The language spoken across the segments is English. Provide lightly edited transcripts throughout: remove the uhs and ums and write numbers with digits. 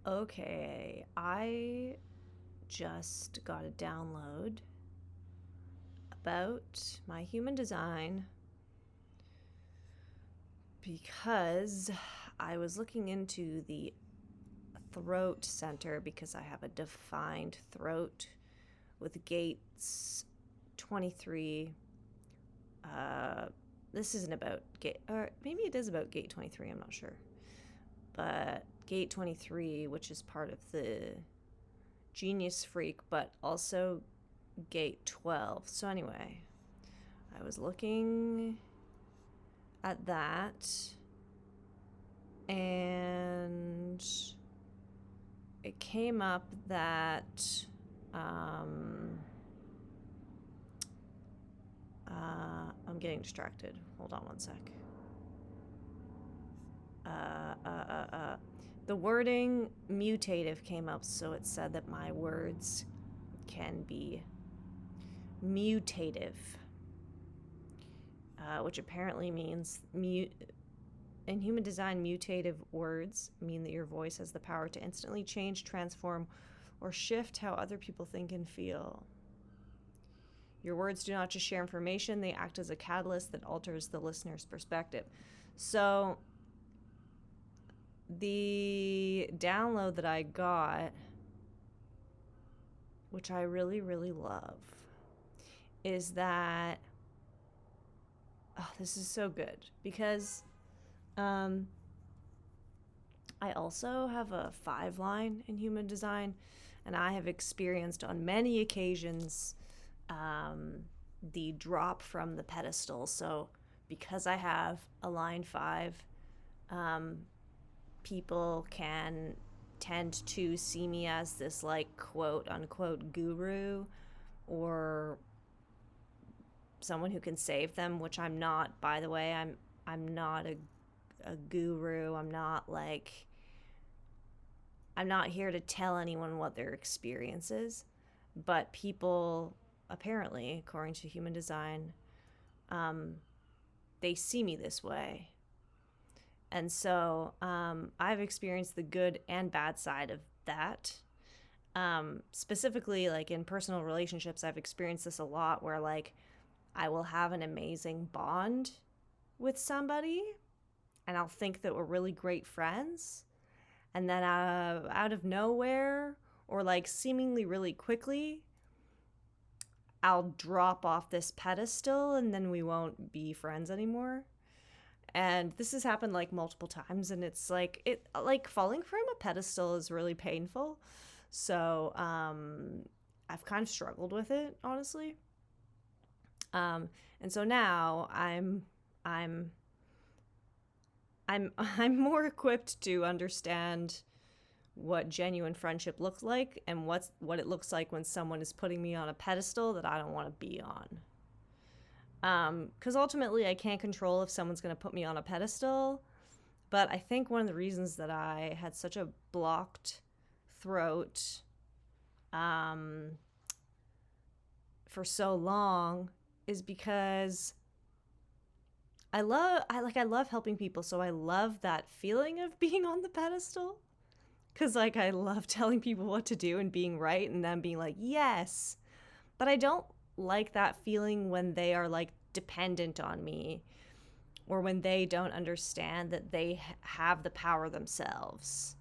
Okay, I just got a download about my human design because I was looking into the throat center because I have a defined throat with gates 23. Uh, this isn't about gate, or maybe it is about gate 23, I'm not sure. But gate 23, which is part of the Genius Freak, but also gate 12. So, anyway, I was looking at that and it came up that um, I'm getting distracted. Hold on one sec. Uh, uh, uh, uh. The wording mutative came up, so it said that my words can be mutative, which apparently means in human design, mutative words mean that your voice has the power to instantly change, transform, or shift how other people think and feel. Your words do not just share information, they act as a catalyst that alters the listener's perspective. So, the download that I got, which I really, really love, is that this is so good because I also have a 5 line in human design, and I have experienced on many occasions the drop from the pedestal. So, because I have a line 5, people can tend to see me as this, like, quote unquote guru or someone who can save them, which I'm not, by the way. I'm not a guru. I'm not here to tell anyone what their experience is, but people, apparently, according to human design, they see me this way. And so I've experienced the good and bad side of that. Specifically, like in personal relationships, I've experienced this a lot where, like, I will have an amazing bond with somebody and I'll think that we're really great friends. And then out of nowhere, or like seemingly really quickly, I'll drop off this pedestal and then we won't be friends anymore. And this has happened like multiple times, and it's like falling from a pedestal is really painful. So I've kind of struggled with it, honestly. And so now I'm I'm more equipped to understand what genuine friendship looks like and what it looks like when someone is putting me on a pedestal that I don't want to be on. Because ultimately, I can't control if someone's going to put me on a pedestal. But I think one of the reasons that I had such a blocked throat for so long is because I love helping people, so I love that feeling of being on the pedestal. Cause like I love telling people what to do and being right and them being like, yes. But I don't like that feeling when they are like dependent on me or when they don't understand that they have the power themselves.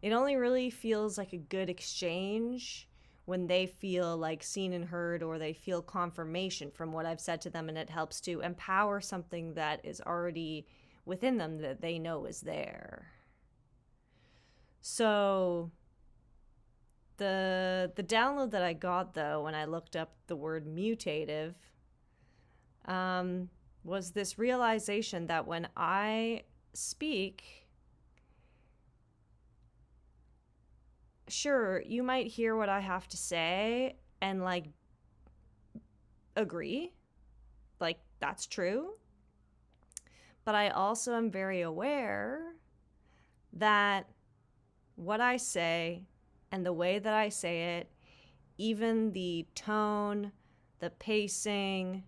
It only really feels like a good exchange when they feel like seen and heard, or they feel confirmation from what I've said to them, and it helps to empower something that is already within them that they know is there. So the download that I got, though, when I looked up the word mutative, was this realization that when I speak, sure, you might hear what I have to say and like agree, like that's true. But I also am very aware that what I say and the way that I say it, even the tone, the pacing,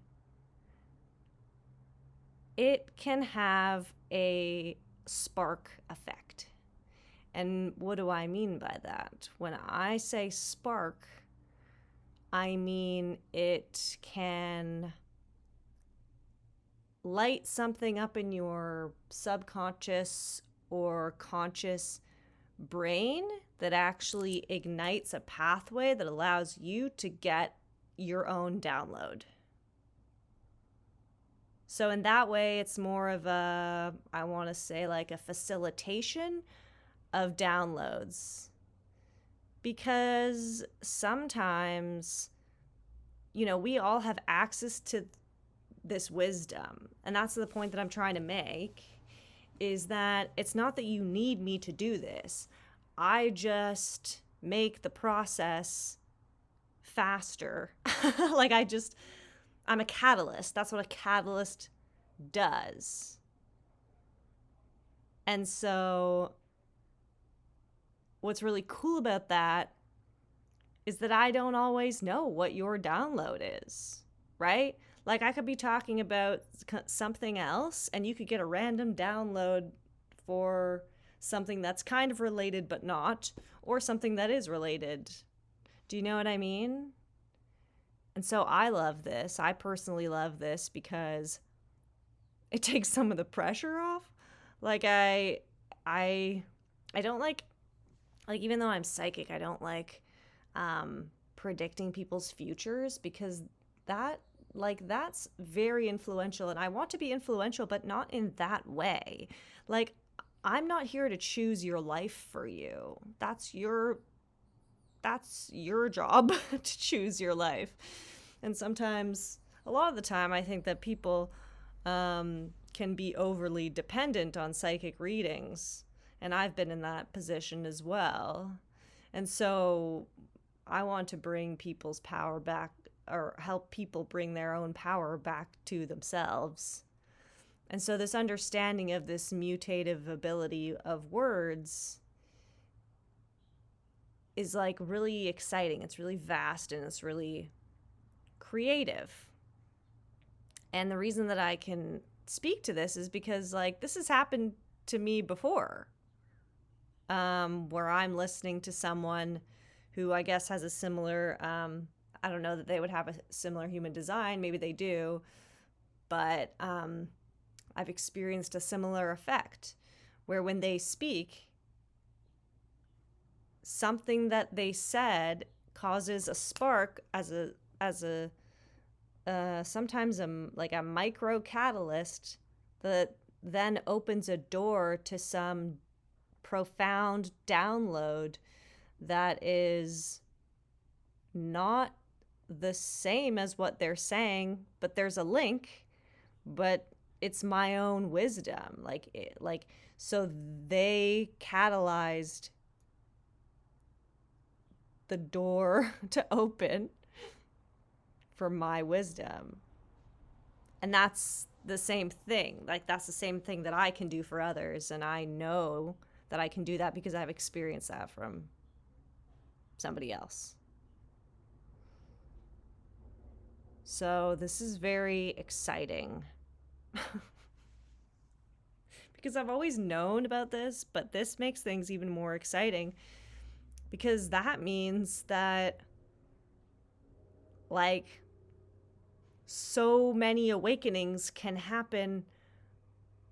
it can have a spark effect. And what do I mean by that? When I say spark, I mean it can light something up in your subconscious or conscious brain that actually ignites a pathway that allows you to get your own download. So in that way, it's more of a, I want to say like a facilitation of downloads. Because sometimes, we all have access to this wisdom. And that's the point that I'm trying to make, is that it's not that you need me to do this. I just make the process faster. Like I'm a catalyst. That's what a catalyst does. And so what's really cool about that is that I don't always know what your download is, right? Like I could be talking about something else and you could get a random download for something that's kind of related but not, or something that is related. Do you know what I mean? And so I love this. I personally love this because it takes some of the pressure off. Like I don't like even though I'm psychic, I don't like predicting people's futures, because that's very influential, and I want to be influential, but not in that way. Like, I'm not here to choose your life for you. That's your job to choose your life. And sometimes, a lot of the time, I think that people can be overly dependent on psychic readings, and I've been in that position as well. And so I want to bring people's power back, or help people bring their own power back to themselves. And so this understanding of this mutative ability of words is like really exciting. It's really vast and it's really creative. And the reason that I can speak to this is because like this has happened to me before, where I'm listening to someone who I guess has a similar, I don't know that they would have a similar human design. Maybe they do. But I've experienced a similar effect where when they speak, something that they said causes a spark as a sometimes like a micro catalyst that then opens a door to some profound download that is not the same as what they're saying, but there's a link, but it's my own wisdom. So they catalyzed the door to open for my wisdom. And that's the same thing. Like, that's the same thing that I can do for others. And I know that I can do that because I've experienced that from somebody else. So this is very exciting. Because I've always known about this, but this makes things even more exciting, because that means that like so many awakenings can happen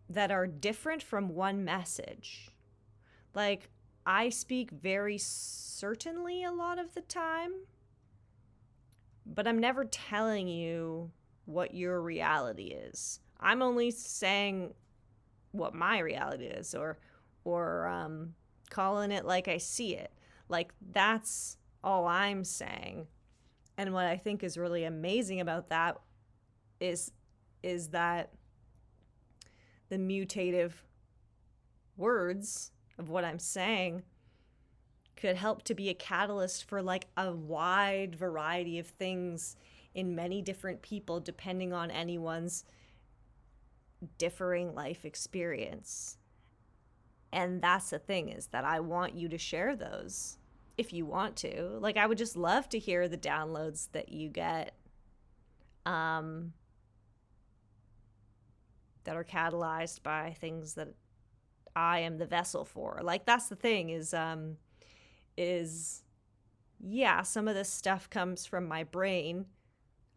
that are different from one message. Like, I speak very certainly a lot of the time, but I'm never telling you what your reality is. I'm only saying what my reality is, or calling it like I see it. Like, that's all I'm saying. And what I think is really amazing about that is that the mutative words of what I'm saying could help to be a catalyst for like a wide variety of things in many different people, depending on anyone's differing life experience. And that's the thing, is that I want you to share those if you want to. Like, I would just love to hear the downloads that you get that are catalyzed by things that I am the vessel for. Like, that's the thing is yeah, some of this stuff comes from my brain.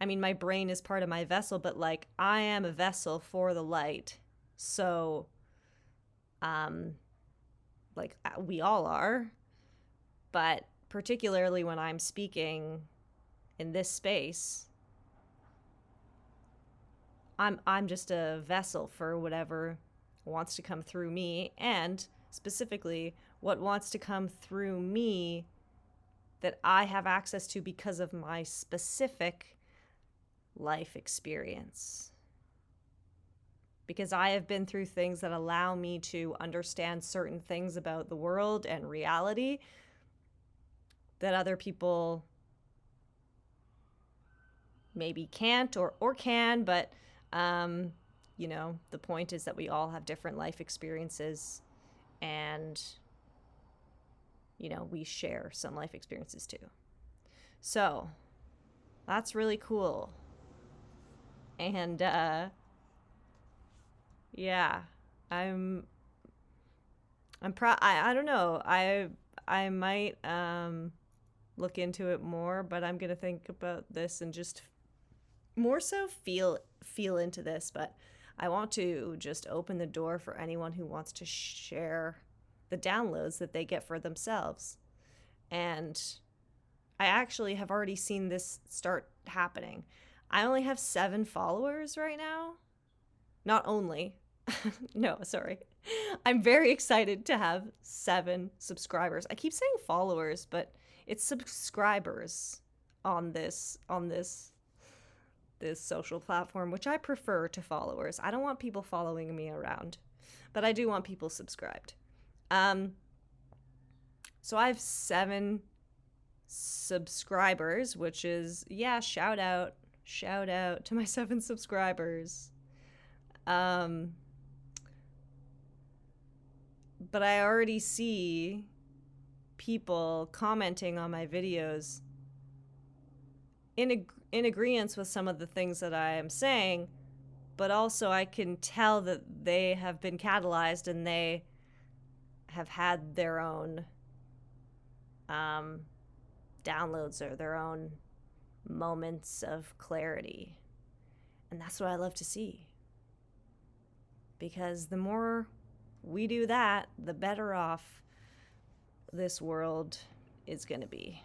I mean, my brain is part of my vessel, but like I am a vessel for the light. So um like we all are, but particularly when I'm speaking in this space, I'm just a vessel for whatever wants to come through me, and specifically what wants to come through me that I have access to because of my specific life experience. Because I have been through things that allow me to understand certain things about the world and reality that other people maybe can't or can, but the point is that we all have different life experiences, and we share some life experiences too. So that's really cool. And yeah, I'm proud. I don't know. I might look into it more, but I'm gonna think about this and just more so feel into this. But I want to just open the door for anyone who wants to share the downloads that they get for themselves. And I actually have already seen this start happening. I only have 7 followers right now. Not only. No, sorry. I'm very excited to have 7 subscribers. I keep saying followers, but it's subscribers on this social platform, which I prefer to followers. I don't want people following me around, but I do want people subscribed. So I have 7 subscribers, which is, yeah, shout out to my 7 subscribers. But I already see people commenting on my videos in agreement with some of the things that I am saying, but also I can tell that they have been catalyzed and they have had their own downloads or their own moments of clarity. And that's what I love to see. Because the more we do that, the better off this world is going to be.